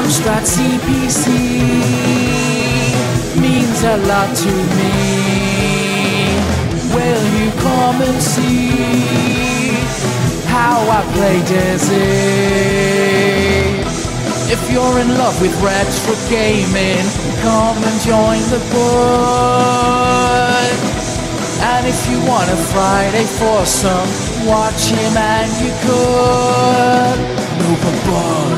Amstrad CPC means a lot to me. Will you come and see how I play Dizzy? If you're in love with retro gaming, come and join the board. And if you want a Friday foursome, watch him and you could. Novabug.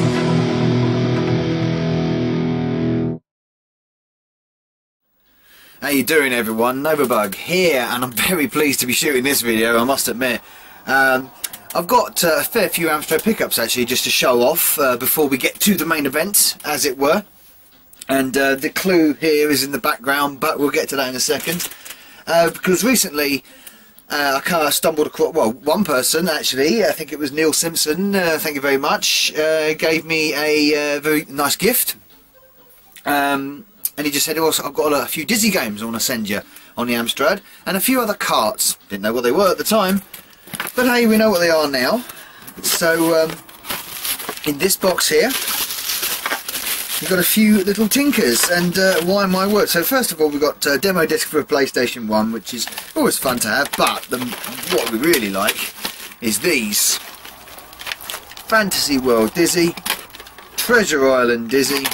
How you doing, everyone? Novabug here, and I'm very pleased to be shooting this video, I must admit. I've got a fair few Amstrad pickups actually just to show off before we get to the main event, as it were. And the clue here is in the background, but we'll get to that in a second. Because recently I kind of stumbled across, well, one person actually, I think it was Neil Simpson, thank you very much, gave me a very nice gift. And he just said, also, I've got a few Dizzy games I want to send you on the Amstrad, and a few other carts. Didn't know what they were at the time, but hey, we know what they are now. So in this box here we've got a few little tinkers, and why my word. So first of all, we've got a demo disc for a PlayStation 1, which is always fun to have, but what we really like is these. Fantasy World Dizzy, Treasure Island Dizzy,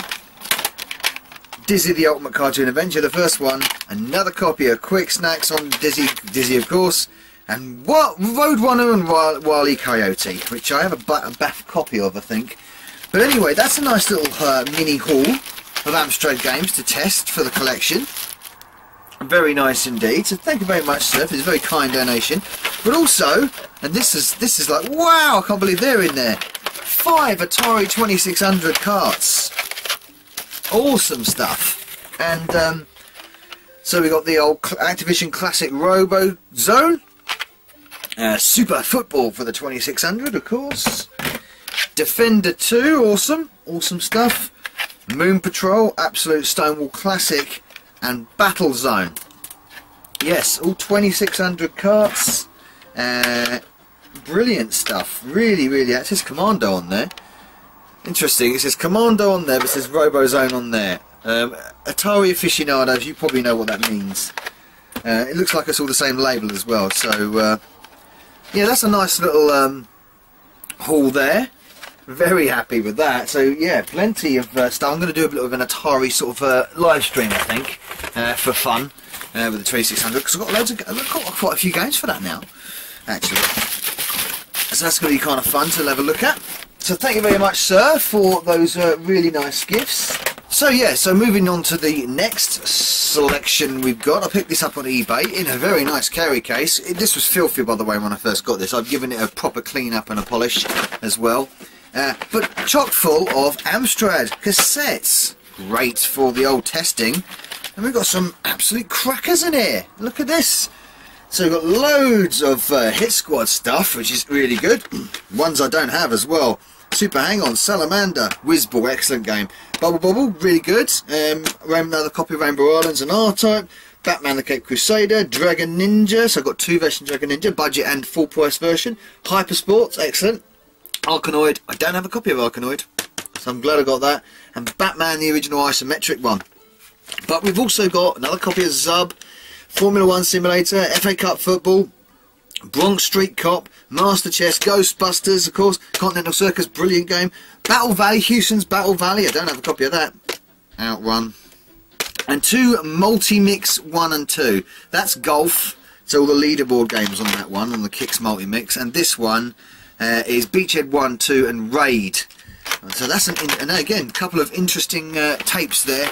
Dizzy the Ultimate Cartoon Adventure, the first one, another copy of Quick Snacks on Dizzy of course, and Roadrunner and Wile E. Coyote, which I have a bath copy of, I think. But anyway, that's a nice little mini haul of Amstrad games to test for the collection. Very nice indeed. So thank you very much, sir, for this very kind donation. But also, and this is like, wow, I can't believe they're in there. 5 Atari 2600 carts. Awesome stuff. And so we got the old Activision Classic Robo Zone. Super Football for the 2600, of course. Defender 2, awesome stuff. Moon Patrol, absolute Stonewall classic, and Battle Zone. Yes, all 2600 carts. Brilliant stuff. Really, it says Commando on there. Interesting. It says Commando on there, but it says Robozone on there. Atari aficionados, you probably know what that means. It looks like it's all the same label as well. So yeah, that's a nice little haul there. Very happy with that. So yeah, plenty of stuff. I'm going to do a bit of an Atari sort of live stream, I think, for fun with the 2600, because I've got quite a few games for that now, actually. So that's going to be kind of fun to have a look at. So thank you very much, sir, for those really nice gifts. So yeah, so moving on to the next selection we've got. I picked this up on eBay in a very nice carry case. This was filthy, by the way, when I first got this. I've given it a proper clean up and a polish as well. But chock full of Amstrad cassettes. Great for the old testing. And we've got some absolute crackers in here. Look at this. So we've got loads of Hit Squad stuff, which is really good. Ones I don't have as well. Super Hang-On, Salamander, Whizball, excellent game. Bubble Bobble, really good. Another copy of Rainbow Islands and R-Type. Batman the Cape Crusader, Dragon Ninja, so I've got 2 versions of Dragon Ninja, budget and full price version. Hyper Sports, excellent. Arkanoid, I don't have a copy of Arkanoid, so I'm glad I got that. And Batman the original isometric one. But we've also got another copy of Zub, Formula 1 Simulator, FA Cup Football, Bronx Street Cop, Master Chess, Ghostbusters, of course, Continental Circus, brilliant game. Battle Valley, Houston's Battle Valley, I don't have a copy of that. Outrun. And 2 Multi-Mix 1 and 2. That's golf, so all the leaderboard games on that one, on the Kicks Multi-Mix. And this one is Beachhead 1, 2 and Raid. So that's and again, a couple of interesting tapes there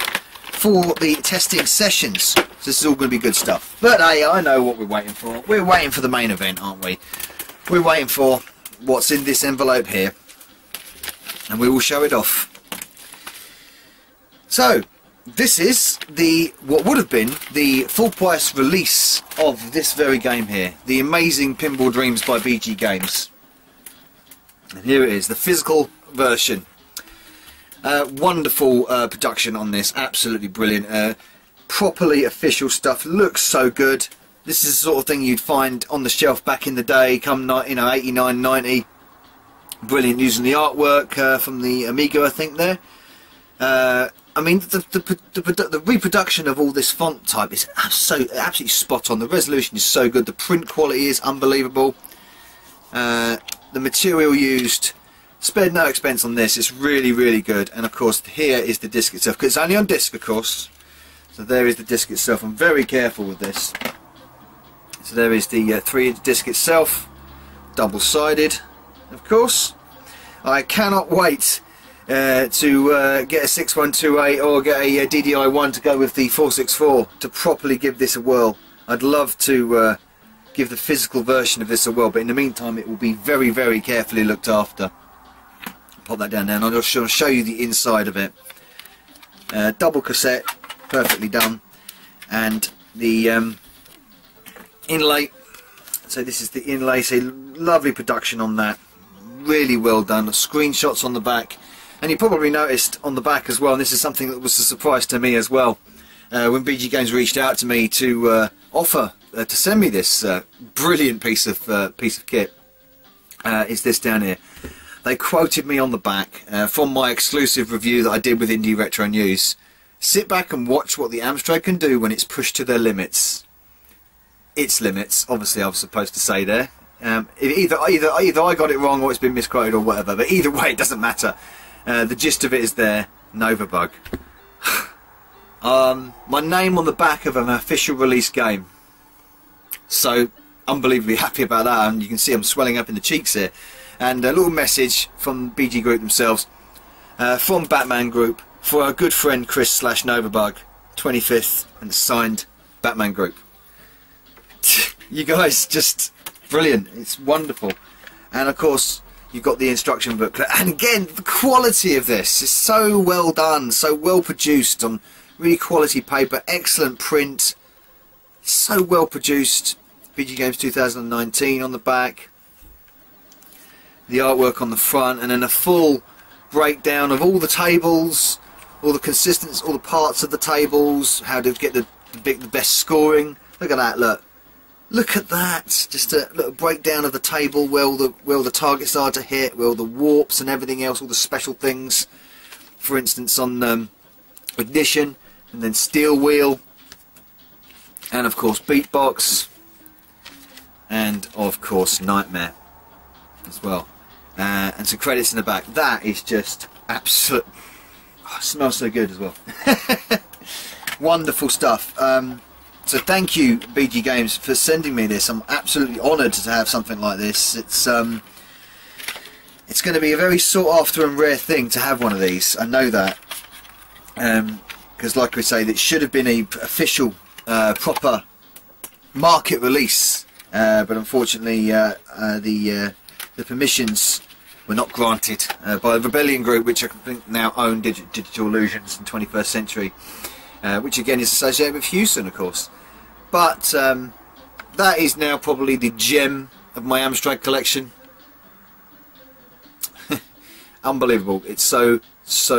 for the testing sessions. So this is all going to be good stuff. But hey, I know what we're waiting for. We're waiting for the main event, aren't we? We're waiting for what's in this envelope here, and we will show it off. So this is what would have been the full price release of this very game here, the amazing Pinball Dreams by BG Games. And here it is, the physical version. Wonderful production on this, absolutely brilliant. Properly official stuff, looks so good. This is the sort of thing you'd find on the shelf back in the day, come 89, 90. Brilliant, using the artwork from the Amiga, I think there. I mean, the reproduction of all this font type is absolutely spot on. The resolution is so good. The print quality is unbelievable. The material used, spared no expense on this. It's really, really good. And of course, here is the disc itself. Because it's only on disc, of course. So there is the disc itself. I'm very careful with this. So there is the 3-inch disc itself, double-sided, of course. I cannot wait to get a 6128 or get a DDI1 to go with the 464 to properly give this a whirl. I'd love to give the physical version of this a whirl, but in the meantime it will be very, very carefully looked after. Pop that down there and I'll show you the inside of it. Double cassette, perfectly done, and the inlay. So this is the inlay, so lovely production on that, really well done. Screenshots on the back. And you probably noticed on the back as well, and this is something that was a surprise to me as well, when BG Games reached out to me to offer to send me this brilliant piece of kit, is this down here. They quoted me on the back from my exclusive review that I did with Indie Retro News. Sit back and watch what the Amstrad can do when it's pushed to their limits. Its limits, obviously, I was supposed to say there. Either I got it wrong or it's been misquoted or whatever, but either way, it doesn't matter. The gist of it is there, Novabug. My name on the back of an official release game. So, unbelievably happy about that, and you can see I'm swelling up in the cheeks here. And a little message from BG Group themselves, from Batman Group, for our good friend Chris / Novabug, 25th, and signed Batman Group. You guys, just brilliant, it's wonderful. And of course, you've got the instruction booklet, and again, the quality of this is so well done, so well produced on really quality paper, excellent print, so well produced. BG Games 2019 on the back, the artwork on the front, and then a full breakdown of all the tables, all the consistency, all the parts of the tables, how to get the best scoring. Look at that, look at that, just a little breakdown of the table, where all the targets are to hit, where all the warps and everything else, all the special things, for instance on ignition, and then steel wheel, and of course beatbox, and of course nightmare as well, and some credits in the back. That is just absolute, oh, it smells so good as well. Wonderful stuff. So thank you BG Games for sending me this. I'm absolutely honoured to have something like this. It's going to be a very sought after and rare thing to have one of these. I know that, because like we say, it should have been a official proper market release, but unfortunately the permissions were not granted by the Rebellion Group, which I think now own Digital Illusions in 21st Century. Which again is associated with Houston, of course. But that is now probably the gem of my Amstrad collection. Unbelievable. It's so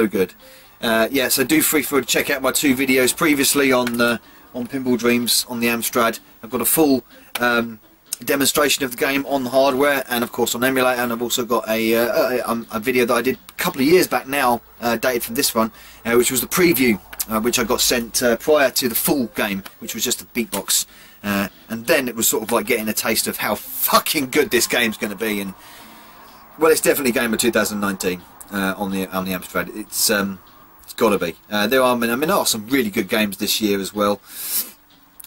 good. Yeah, so do feel free to check out my 2 videos previously on Pinball Dreams on the Amstrad. I've got a full demonstration of the game on the hardware and of course on emulator, and I've also got a video that I did a couple of years back now, dated from this one, which was the preview, which I got sent prior to the full game, which was just a beatbox, and then it was sort of like getting a taste of how fucking good this game's going to be. And well, it's definitely game of 2019 on the Amstrad. It's got to be. There are some really good games this year as well,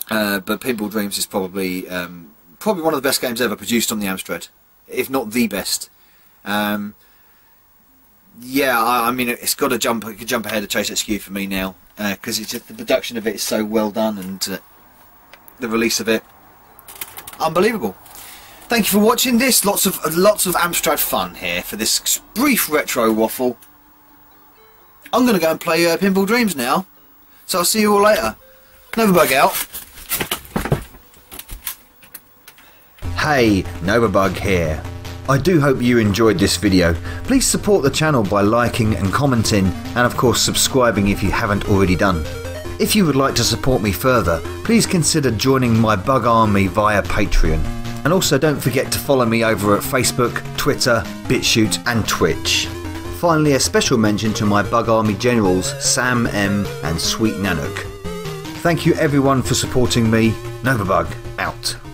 but Pinball Dreams is probably one of the best games ever produced on the Amstrad, if not the best. Yeah, I mean, it's got to jump ahead of Chase HQ for me now, because it's just the production of it is so well done, and the release of it, unbelievable. Thank you for watching this. Lots of Amstrad fun here for this brief retro waffle. I'm going to go and play Pinball Dreams now, so I'll see you all later. Novabug out. Hey, Novabug here. I do hope you enjoyed this video. Please support the channel by liking and commenting, and of course subscribing if you haven't already done. If you would like to support me further, please consider joining my bug army via Patreon. And also don't forget to follow me over at Facebook, Twitter, BitChute and Twitch. Finally, a special mention to my Bug Army Generals Sam M and Sweet Nanook. Thank you everyone for supporting me. Novabug out.